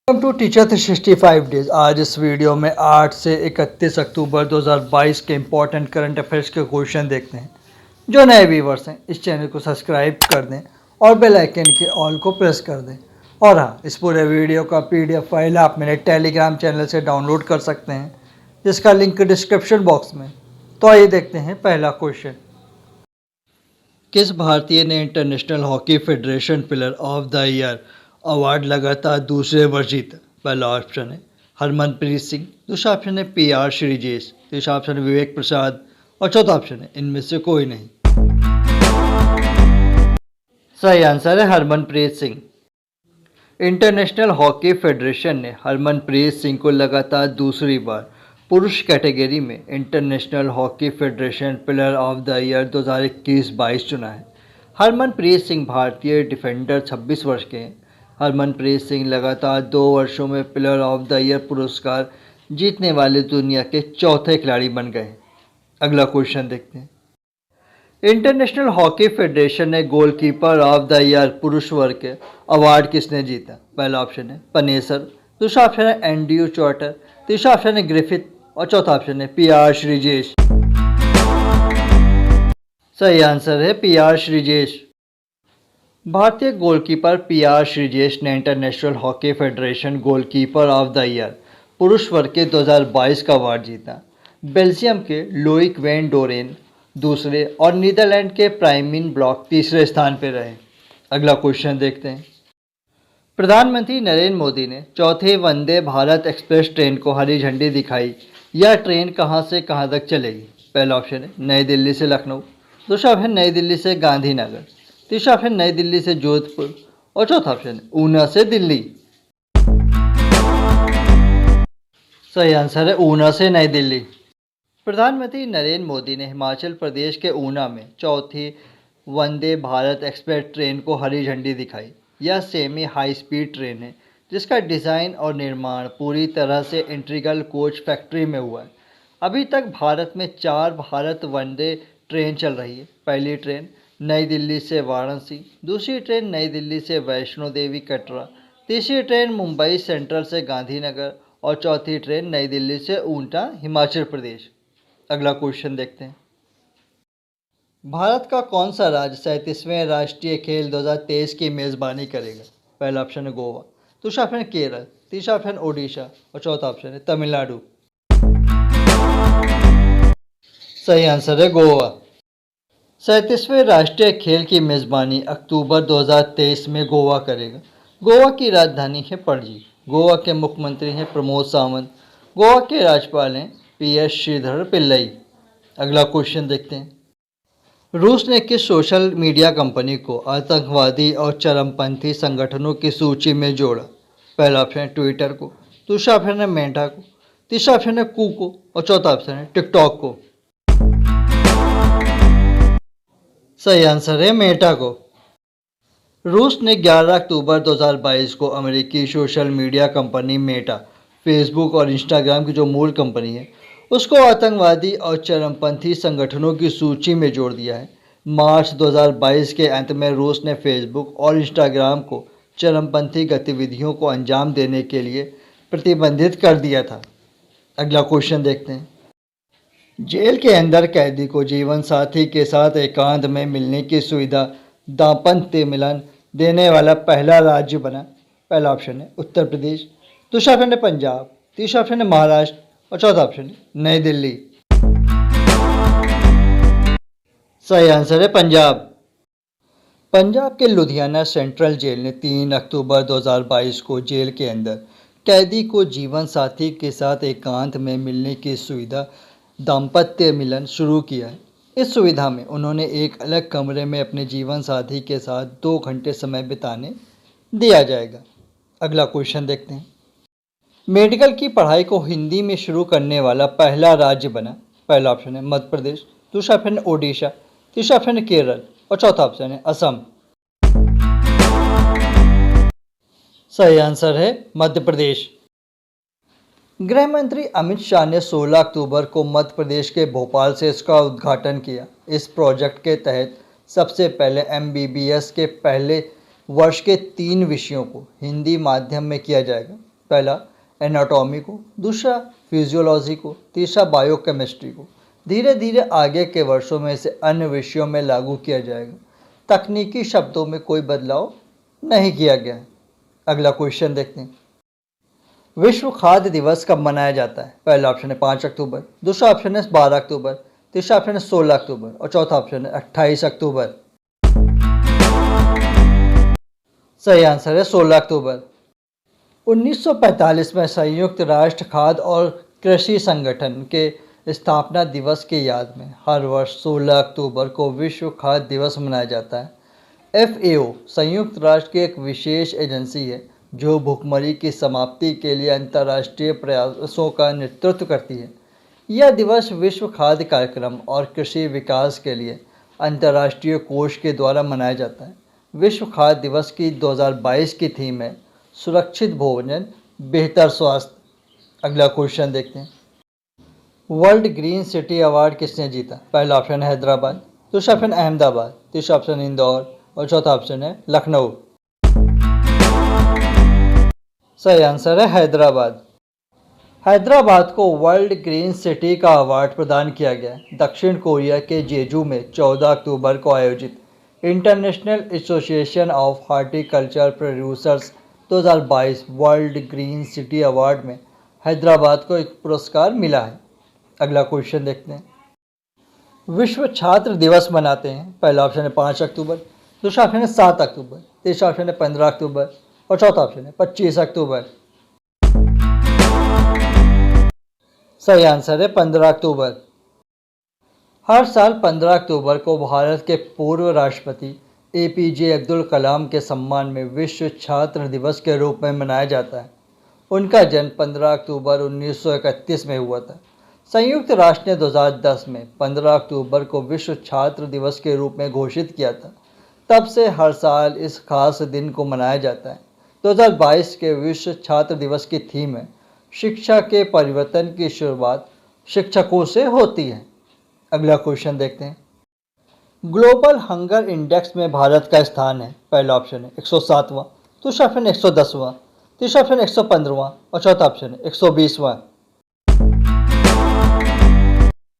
Welcome to teacher 365 days. आज इस video में 8 से 31 अक्टूबर 2022 के इम्पोर्टेंट करंट अफेयर्स के क्वेश्चन देखते हैं। जो नए व्यूवर्स हैं इस चैनल को सब्सक्राइब कर दें और बेल आइकन के ऑल को प्रेस कर दें। और हाँ, इस पूरे वीडियो का PDF फाइल आप मेरे टेलीग्राम चैनल से डाउनलोड कर सकते हैं, जिसका लिंक डिस्क्रिप्शन बॉक्स में। तो आइए देखते हैं पहला क्वेश्चन। किस भारतीय ने international hockey federation player of the year award लगातार दूसरे वर्ष जीता? पहला ऑप्शन है हरमनप्रीत सिंह, दूसरा ऑप्शन है PR श्रीजेश, तीसरा ऑप्शन है विवेक प्रसाद और चौथा ऑप्शन है इनमें से कोई नहीं। सही आंसर है Harmanpreet Singh. International hockey federation ने हरमनप्रीत सिंह को लगातार दूसरी बार पुरुष कैटेगरी में international hockey federation player of the year 2021-22 चुना है। हरमनप्रीत सिंह भारतीय डिफेंडर 26 वर्ष के हैं। हरमनप्रीत सिंह लगातार 2 वर्षों में प्लेयर ऑफ द ईयर पुरस्कार जीतने वाले दुनिया के चौथे खिलाड़ी बन गए। अगला क्वेश्चन देखते हैं। इंटरनेशनल हॉकी फेडरेशन ने गोलकीपर ऑफ द ईयर पुरुष वर्ग के अवार्ड किसने जीता? पहला ऑप्शन है पनेसर, दूसरा ऑप्शन है एंड्रयू चॉर्टर, तीसरा ऑप्शन है ग्रिफिथ और चौथा ऑप्शन है PR श्रीजेश। सही आंसर है PR श्रीजेश। भारतीय गोलकीपर PR श्रीजेश ने international hockey federation goalkeeper of the year पुरुष वर्ग के 2022 का अवार्ड जीता। बेल्जियम के लोइक वेन डोरेन दूसरे और नीदरलैंड के प्राइमिन ब्लॉक तीसरे स्थान पर रहे। अगला क्वेश्चन देखते हैं। प्रधानमंत्री नरेंद्र मोदी ने चौथे वंदे भारत एक्सप्रेस ट्रेन को हरी झंडी दिखाई। यह ट्रेन कहां से कहां तक चलेगी? पहला ऑप्शन है नई दिल्ली से लखनऊ, दूसरा ऑप्शन नई दिल्ली से गांधीनगर, तीसरा ऑप्शन नई दिल्ली से जोधपुर और चौथा ऑप्शन ऊना से दिल्ली। सही आंसर है ऊना से नई दिल्ली। प्रधानमंत्री नरेंद्र मोदी ने हिमाचल प्रदेश के ऊना में चौथी वंदे भारत एक्सप्रेस ट्रेन को हरी झंडी दिखाई। यह सेमी हाई स्पीड ट्रेन है जिसका डिज़ाइन और निर्माण पूरी तरह से इंटीग्रल कोच फैक्ट्री में हुआ है। अभी तक भारत में 4 भारत वंदे ट्रेन चल रही है। पहली ट्रेन नई दिल्ली से वाराणसी, दूसरी ट्रेन नई दिल्ली से वैष्णो देवी कटरा, तीसरी ट्रेन मुंबई सेंट्रल से गांधीनगर और चौथी ट्रेन नई दिल्ली से ऊना हिमाचल प्रदेश। अगला क्वेश्चन देखते हैं। भारत का कौन सा राज्य 37वें राष्ट्रीय खेल 2023 की मेज़बानी करेगा? पहला ऑप्शन है गोवा, दूसरा ऑप्शन है केरल, तीसरा ऑप्शन ओडिशा और चौथा ऑप्शन है तमिलनाडु। सही आंसर है गोवा। 37वें राष्ट्रीय खेल की मेज़बानी अक्टूबर 2023 में गोवा करेगा। गोवा की राजधानी है पणजी। गोवा के मुख्यमंत्री हैं प्रमोद सावंत। गोवा के राज्यपाल हैं PS श्रीधर पिल्लई। अगला क्वेश्चन देखते हैं। रूस ने किस सोशल मीडिया कंपनी को आतंकवादी और चरमपंथी संगठनों की सूची में जोड़ा? पहला ऑप्शन है ट्विटर को, दूसरा ऑप्शन है मेटा को, तीसरा ऑप्शन है कूको और चौथा ऑप्शन है टिकटॉक को। सही आंसर है मेटा को। रूस ने 11 अक्टूबर 2022 को अमेरिकी social media company Meta, Facebook और इंस्टाग्राम की जो मूल कंपनी है उसको आतंकवादी और चरमपंथी संगठनों की सूची में जोड़ दिया है। मार्च 2022 के अंत में रूस ने फेसबुक और इंस्टाग्राम को चरमपंथी गतिविधियों को अंजाम देने के लिए प्रतिबंधित कर दिया था। अगला क्वेश्चन देखते हैं। जेल के अंदर कैदी को जीवन साथी के साथ एकांत में मिलने की सुविधा दाम्पत्य मिलन देने वाला पहला राज्य बना। पहला ऑप्शन है उत्तर प्रदेश, दूसरा ऑप्शन है पंजाब, तीसरा ऑप्शन है महाराष्ट्र और चौथा ऑप्शन है नई दिल्ली। सही आंसर है पंजाब। पंजाब के लुधियाना सेंट्रल जेल ने 3 अक्टूबर 2022 को जेल के अंदर कैदी को जीवन साथी के साथ एकांत में मिलने की सुविधा दाम्पत्य मिलन शुरू किया है। इस सुविधा में उन्होंने एक अलग कमरे में अपने जीवन साथी के साथ 2 घंटे समय बिताने दिया जाएगा। अगला क्वेश्चन देखते हैं। मेडिकल की पढ़ाई को हिंदी में शुरू करने वाला पहला राज्य बना। पहला ऑप्शन है मध्य प्रदेश, दूसरा ऑप्शन है ओडिशा, तीसरा ऑप्शन है केरल और चौथा ऑप्शन है असम। सही आंसर है मध्य प्रदेश। गृह मंत्री अमित शाह ने 16 अक्टूबर को मध्य प्रदेश के भोपाल से इसका उद्घाटन किया। इस प्रोजेक्ट के तहत सबसे पहले MBBS के पहले वर्ष के 3 विषयों को हिंदी माध्यम में किया जाएगा। पहला एनाटॉमी को, दूसरा फिजियोलॉजी को, तीसरा बायोकेमिस्ट्री को। धीरे धीरे आगे के वर्षों में इसे अन्य विषयों में लागू किया जाएगा। तकनीकी शब्दों में कोई बदलाव नहीं किया गया है। अगला क्वेश्चन देखते हैं। विश्व खाद्य दिवस कब मनाया जाता है? पहला ऑप्शन है 5 अक्टूबर, दूसरा ऑप्शन है 12 अक्टूबर, तीसरा ऑप्शन है 16 अक्टूबर और चौथा ऑप्शन है 28 अक्टूबर। सही आंसर है 16 अक्टूबर। 1945 में संयुक्त राष्ट्र खाद्य और कृषि संगठन के स्थापना दिवस की याद में हर वर्ष 16 अक्टूबर को विश्व खाद्य दिवस मनाया जाता है। FAO संयुक्त राष्ट्र की एक विशेष एजेंसी है जो भूखमरी की समाप्ति के लिए अंतर्राष्ट्रीय प्रयासों का नेतृत्व करती है। यह दिवस विश्व खाद्य कार्यक्रम और कृषि विकास के लिए अंतर्राष्ट्रीय कोष के द्वारा मनाया जाता है। विश्व खाद्य दिवस की 2022 की थीम है सुरक्षित भोजन, बेहतर स्वास्थ्य। अगला क्वेश्चन देखते हैं। वर्ल्ड ग्रीन सिटी अवार्ड किसने जीता? पहला ऑप्शन है हैदराबाद, दूसरा ऑप्शन अहमदाबाद, तीसरा ऑप्शन इंदौर और चौथा ऑप्शन है लखनऊ। सही आंसर है हैदराबाद। हैदराबाद को वर्ल्ड ग्रीन सिटी का अवार्ड प्रदान किया गया। दक्षिण कोरिया के जेजू में 14 अक्टूबर को आयोजित international association of horticulture producers 2022 world green city award में हैदराबाद को एक पुरस्कार मिला है। अगला क्वेश्चन देखते हैं। विश्व छात्र दिवस मनाते हैं। पहला ऑप्शन है 5 अक्टूबर, दूसरा ऑप्शन है 7 अक्टूबर, तीसरा ऑप्शन है 15 अक्टूबर और चौथा ऑप्शन है 25 अक्टूबर। सही आंसर है 15 अक्टूबर। हर साल 15 अक्टूबर को भारत के पूर्व राष्ट्रपति APJ अब्दुल कलाम के सम्मान में विश्व छात्र दिवस के रूप में मनाया जाता है। उनका जन्म 15 अक्टूबर 1931 में हुआ था। संयुक्त राष्ट्र ने 2010 में 15 अक्टूबर को विश्व छात्र दिवस के रूप में घोषित किया था। तब से हर साल इस खास दिन को मनाया जाता है। 2022 के विश्व छात्र दिवस की थीम है शिक्षा के परिवर्तन की शुरुआत शिक्षकों से होती है। अगला क्वेश्चन देखते हैं। ग्लोबल हंगर इंडेक्स में भारत का स्थान है। पहला ऑप्शन है 107वां, दूसरा ऑप्शन 110वां, तीसरा ऑप्शन 115वां और चौथा ऑप्शन है 120वां।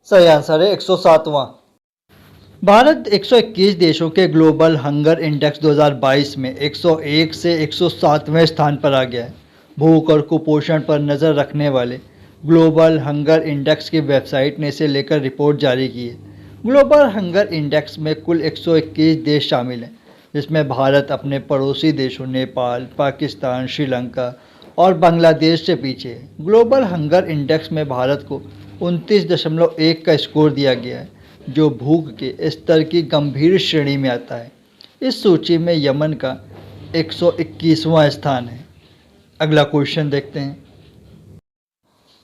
सही आंसर है 107वां। भारत 121 देशों के ग्लोबल हंगर इंडेक्स 2022 में 101 से 107वें स्थान पर आ गया है। भूख और कुपोषण पर नज़र रखने वाले ग्लोबल हंगर इंडेक्स की वेबसाइट ने इसे लेकर रिपोर्ट जारी की है। ग्लोबल हंगर इंडेक्स में कुल 121 देश शामिल हैं, जिसमें भारत अपने पड़ोसी देशों नेपाल, पाकिस्तान, श्रीलंका और बांग्लादेश से पीछे है। ग्लोबल हंगर इंडेक्स में भारत को 29.1 का स्कोर दिया गया है, जो भूख के स्तर की गंभीर श्रेणी में आता है। इस सूची में यमन का 121वां स्थान है। अगला क्वेश्चन देखते हैं।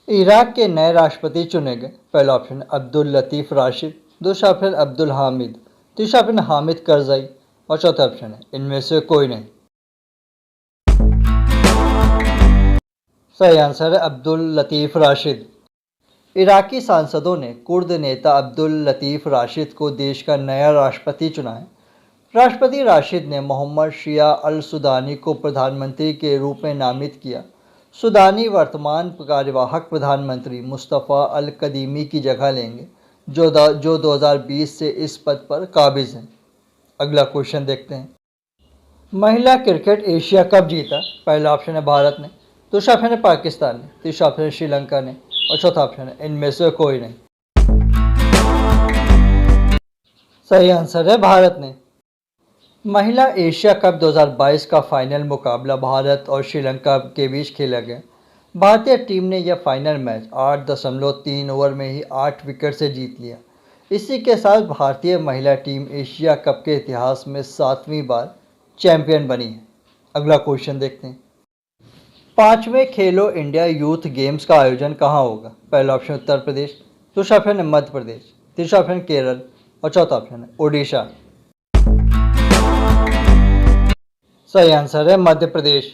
इराक के नए राष्ट्रपति चुने गए। पहला ऑप्शन अब्दुल लतीफ़ राशिद, दूसरा ऑप्शन अब्दुल हामिद, तीसरा ऑप्शन हामिद करज़ई और चौथा ऑप्शन है इनमें से कोई नहीं। सही आंसर है अब्दुल लतीफ़ राशिद। इराकी सांसदों ने कुर्द नेता अब्दुल लतीफ़ राशिद को देश का नया राष्ट्रपति चुना है। राष्ट्रपति राशिद ने मोहम्मद शिया अल सुदानी को प्रधानमंत्री के रूप में नामित किया। सुदानी वर्तमान कार्यवाहक प्रधानमंत्री मुस्तफ़ा अल कदीमी की जगह लेंगे, जो 2020 से इस पद पर काबिज हैं। अगला क्वेश्चन देखते हैं। महिला क्रिकेट एशिया कप जीता। पहला ऑप्शन है भारत ने, दूसरा ऑप्शन है पाकिस्तान ने, तीसरा ऑप्शन है श्रीलंका ने और चौथा ऑप्शन है इनमें से कोई नहीं। सही आंसर है भारत ने। महिला एशिया कप 2022 का फाइनल मुकाबला भारत और श्रीलंका के बीच खेला गया। भारतीय टीम ने यह फाइनल मैच 8.3 ओवर में ही 8 विकेट से जीत लिया। इसी के साथ भारतीय महिला टीम एशिया कप के इतिहास में 7वीं बार चैंपियन बनी है। अगला क्वेश्चन देखते हैं। 5वें खेलो इंडिया यूथ गेम्स का आयोजन कहाँ होगा? पहला ऑप्शन उत्तर प्रदेश, दूसरा ऑप्शन है मध्य प्रदेश, तीसरा ऑप्शन केरल और चौथा ऑप्शन है उड़ीसा। सही आंसर है मध्य प्रदेश।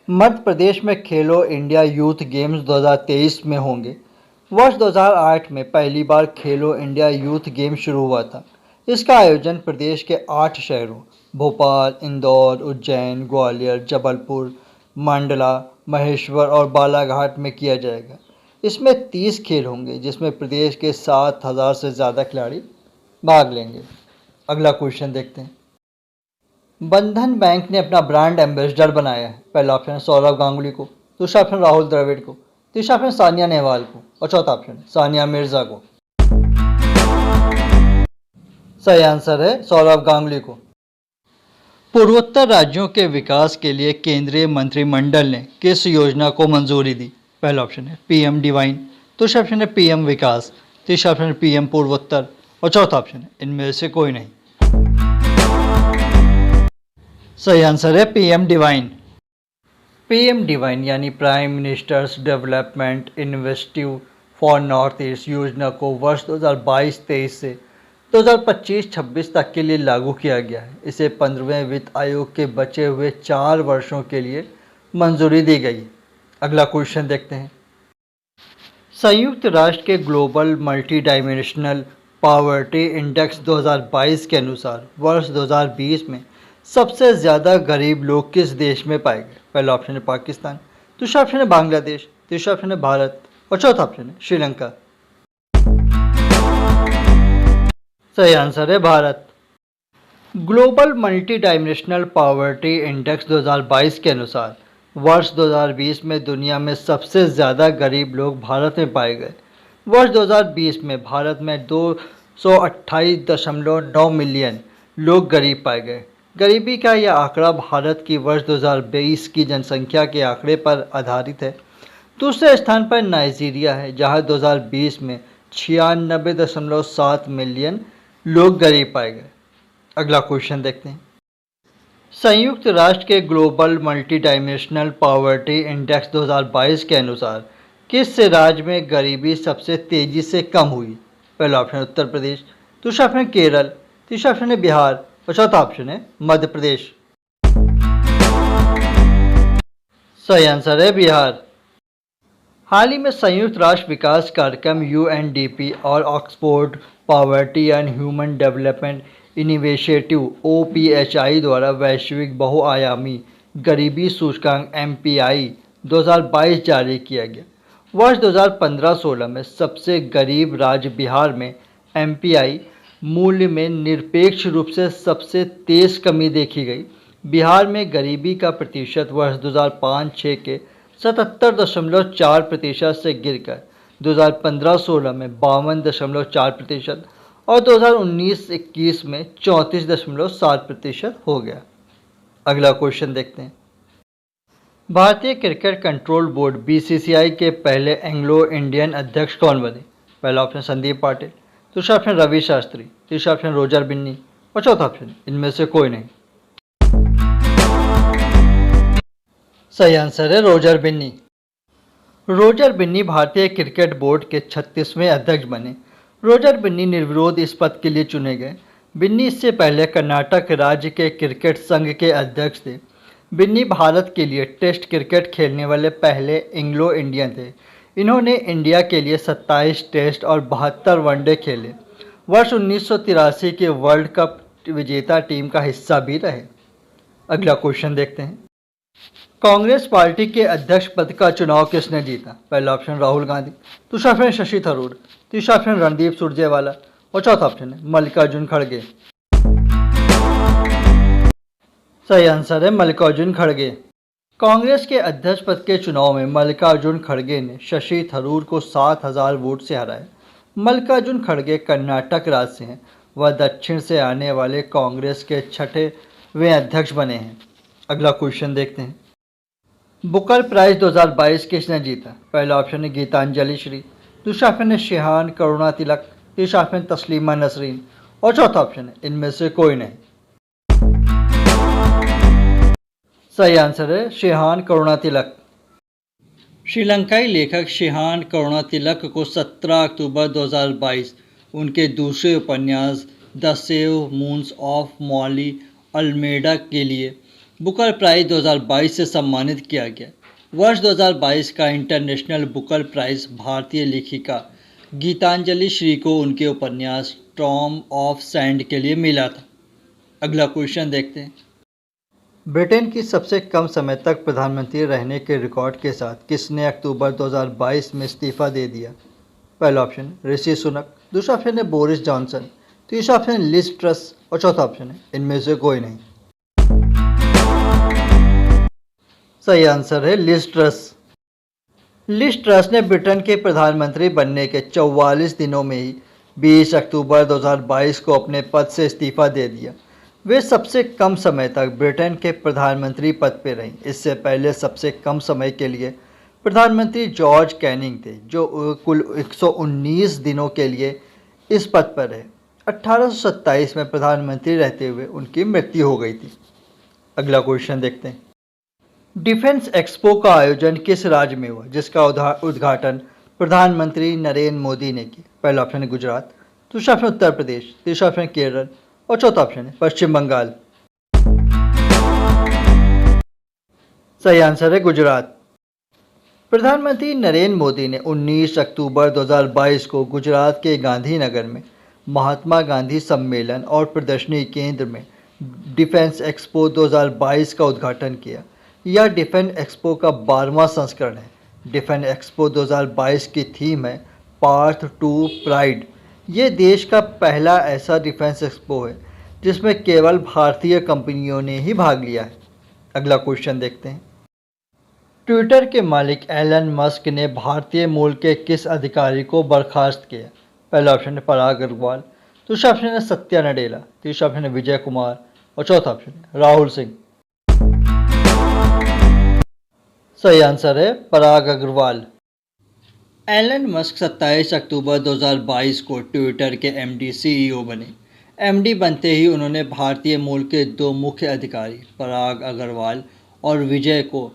मध्य प्रदेश में खेलो इंडिया यूथ गेम्स 2023 में होंगे। वर्ष 2008 में पहली बार खेलो इंडिया यूथ गेम्स शुरू हुआ था। इसका आयोजन प्रदेश के 8 शहरों भोपाल, इंदौर, उज्जैन, ग्वालियर, जबलपुर, मंडला महेश्वर और बालाघाट में किया जाएगा। इसमें 30 खेल होंगे जिसमें प्रदेश के 7,000 से ज़्यादा खिलाड़ी भाग लेंगे। अगला क्वेश्चन देखते हैं। बंधन बैंक ने अपना ब्रांड एम्बेसडर बनाया है। पहला ऑप्शन है सौरव गांगुली को, दूसरा ऑप्शन राहुल द्रविड़ को, तीसरा ऑप्शन सानिया नेहवाल को और चौथा ऑप्शन सानिया मिर्जा को। सही आंसर है सौरव गांगुली को। पूर्वोत्तर राज्यों के विकास के लिए केंद्रीय मंत्रिमंडल ने किस योजना को मंजूरी दी? पहला ऑप्शन है पीएम डिवाइन, दूसरा ऑप्शन है पीएम विकास, तीसरा ऑप्शन है पीएम पूर्वोत्तर और चौथा ऑप्शन है इनमें से कोई नहीं। सही आंसर है पीएम डिवाइन। पीएम डिवाइन यानी prime ministers development initiative for north east योजना को वर्ष 2022-23 से 2025-26 तक के लिए लागू किया गया है। इसे 15वें वित्त आयोग के बचे हुए 4 वर्षों के लिए मंजूरी दी गई। अगला क्वेश्चन देखते हैं। संयुक्त राष्ट्र के global multi dimensional poverty index 2022 के अनुसार वर्ष 2020 में सबसे ज़्यादा गरीब लोग किस देश में पाए गए? पहला ऑप्शन है पाकिस्तान, दूसरा ऑप्शन है बांग्लादेश, तीसरा ऑप्शन है भारत और चौथा ऑप्शन है श्रीलंका। सही आंसर है Bharat. Global multi dimensional poverty index 2022 के अनुसार वर्ष 2020 में दुनिया में सबसे ज़्यादा गरीब लोग भारत में पाए गए। वर्ष 2020 में भारत में 228.9 मिलियन लोग गरीब पाए गए। गरीबी का यह आंकड़ा भारत की वर्ष 2022 की जनसंख्या के आंकड़े पर आधारित है। दूसरे स्थान पर नाइजीरिया है जहां 2020 में 96.7 मिलियन लोग गरीब पाए गए। अगला क्वेश्चन देखते हैं। संयुक्त राष्ट्र के global multi dimensional poverty index 2022 के अनुसार किस राज्य में गरीबी सबसे तेजी से कम हुई? पहला ऑप्शन है उत्तर प्रदेश, दूसरा ऑप्शन है केरल, तीसरा ऑप्शन है बिहार और चौथा ऑप्शन है मध्य प्रदेश। सही आंसर है बिहार। हाल ही में संयुक्त राष्ट्र विकास कार्यक्रम यूएनडीपी और Oxford poverty and human development initiative OPHI द्वारा वैश्विक बहुआयामी गरीबी सूचकांक एमपीआई 2022 जारी किया गया। वर्ष 2015-16 में सबसे गरीब राज्य बिहार में एमपीआई मूल्य में निरपेक्ष रूप से सबसे तेज कमी देखी गई। बिहार में गरीबी का प्रतिशत वर्ष 2005-06 के 77.4% से गिरकर 2015-16 में 52.4% और 2019-21 में 34.7% हो गया। अगला क्वेश्चन देखते हैं। भारतीय क्रिकेट कंट्रोल बोर्ड बीसीसीआई के पहले एंग्लो इंडियन अध्यक्ष कौन बने? पहला ऑप्शन संदीप पाटिल, दूसरा ऑप्शन रवि शास्त्री, तीसरा ऑप्शन रोजर बिन्नी और चौथा ऑप्शन इनमें से कोई नहीं। सही आंसर है रोजर बिन्नी। रोजर बिन्नी भारतीय क्रिकेट बोर्ड के 36वें अध्यक्ष बने। रोजर बिन्नी निर्विरोध इस पद के लिए चुने गए। बिन्नी इससे पहले कर्नाटक राज्य के क्रिकेट संघ के अध्यक्ष थे। बिन्नी भारत के लिए टेस्ट क्रिकेट खेलने वाले पहले एंग्लो इंडियन थे। इन्होंने इंडिया के लिए 27 टेस्ट और 72 वनडे खेले। वर्ष 1983 के वर्ल्ड कप विजेता टीम का हिस्सा भी रहे। अगला क्वेश्चन देखते हैं। कांग्रेस पार्टी के अध्यक्ष पद का चुनाव किसने जीता? पहला ऑप्शन राहुल गांधी, दूसरा ऑप्शन शशि थरूर, तीसरा ऑप्शन रणदीप सुरजेवाला और चौथा ऑप्शन है मल्लिकार्जुन खड़गे। सही आंसर है मल्लिकार्जुन खड़गे। कांग्रेस के अध्यक्ष पद के चुनाव में मल्लिकार्जुन खड़गे ने शशि थरूर को 7,000 वोट से हराया। मल्लिकार्जुन खड़गे कर्नाटक राज्य से हैं। वह दक्षिण से आने वाले कांग्रेस के 6वें अध्यक्ष बने हैं। अगला क्वेश्चन देखते हैं। बुकर प्राइज 2022 किसने जीता? पहला ऑप्शन है गीतांजलि श्री, दूसरा ऑप्शन है शेहान करुणा तिलक, तीसरा ऑप्शन तस्लीमा नसरीन और चौथा ऑप्शन है इनमें से कोई नहीं। सही आंसर है शेहान करुणा तिलक। श्रीलंकाई लेखक शेहान करुणा तिलक को 17 अक्टूबर 2022 उनके दूसरे उपन्यास the seven moons of Maali Almeida के लिए बुकर प्राइज 2022 से सम्मानित किया गया। वर्ष 2022 का इंटरनेशनल बुकर प्राइज भारतीय लेखिका गीतांजलि श्री को उनके उपन्यास टॉम ऑफ सैंड के लिए मिला था। अगला क्वेश्चन देखते हैं। ब्रिटेन की सबसे कम समय तक प्रधानमंत्री रहने के रिकॉर्ड के साथ किसने अक्टूबर 2022 में इस्तीफा दे दिया? पहला ऑप्शन ऋषि सुनक, दूसरा ऑप्शन है बोरिस जॉनसन, तीसरा ऑप्शन है लिज ट्रस और चौथा ऑप्शन है इनमें से कोई नहीं। सही आंसर है लिज ट्रस। लिज ट्रस ने ब्रिटेन के प्रधानमंत्री बनने के 44 दिनों में ही 20 अक्टूबर 2022 को अपने पद से इस्तीफा दे दिया। वे सबसे कम समय तक ब्रिटेन के प्रधानमंत्री पद पर रहीं। इससे पहले सबसे कम समय के लिए प्रधानमंत्री जॉर्ज कैनिंग थे, जो कुल 119 दिनों के लिए इस पद पर रहे। 1827 में प्रधानमंत्री रहते हुए उनकी मृत्यु हो गई थी। अगला क्वेश्चन देखते हैं। डिफेंस एक्सपो का आयोजन किस राज्य में हुआ, जिसका उद्घाटन प्रधानमंत्री नरेंद्र मोदी ने किया? पहला ऑप्शन है गुजरात, दूसरा ऑप्शन उत्तर प्रदेश, तीसरा ऑप्शन केरल और चौथा ऑप्शन है पश्चिम बंगाल। सही आंसर है गुजरात। प्रधानमंत्री नरेंद्र मोदी ने 19 अक्टूबर 2022 को गुजरात के गांधीनगर में महात्मा गांधी सम्मेलन और प्रदर्शनी केंद्र में डिफेंस एक्सपो 2022 का उद्घाटन किया। यह डिफेंस एक्सपो का 12वां संस्करण है। डिफेंस एक्सपो 2022 की थीम है पार्थ टू प्राइड। ये देश का पहला ऐसा डिफेंस एक्सपो है जिसमें केवल भारतीय कंपनियों ने ही भाग लिया है। अगला क्वेश्चन देखते हैं। ट्विटर के मालिक एलन मस्क ने भारतीय मूल के किस अधिकारी को बर्खास्त किया? पहला ऑप्शन है पराग अग्रवाल, दूसरा ऑप्शन है सत्या नडेला, तीसरा ऑप्शन है विजय कुमार और चौथा ऑप्शन है राहुल सिंह। सही आंसर है पराग अग्रवाल। एलन मस्क 27 अक्टूबर 2022 को ट्विटर के एमडी सीईओ बने। एमडी बनते ही उन्होंने भारतीय मूल के दो मुख्य अधिकारी पराग अग्रवाल और विजय को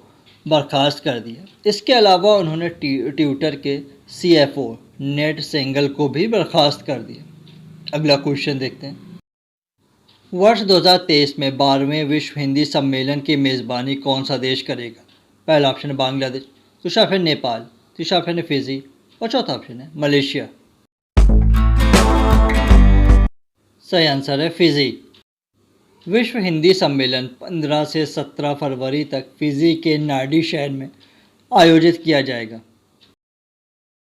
बर्खास्त कर दिया। इसके अलावा उन्होंने ट्विटर के सीएफओ नेड सेंगल को भी बर्खास्त कर दिया। अगला क्वेश्चन देखते हैं। वर्ष 2023 में 12वें विश्व हिंदी सम्मेलन की मेज़बानी कौन सा देश करेगा? पहला ऑप्शन है बांग्लादेश, दूसरा ऑप्शन नेपाल, तीसरा ऑप्शन है फिजी और चौथा ऑप्शन है मलेशिया। सही आंसर है फिजी। विश्व हिंदी सम्मेलन 15 से 17 फरवरी तक फिजी के नार्डी शहर में आयोजित किया जाएगा।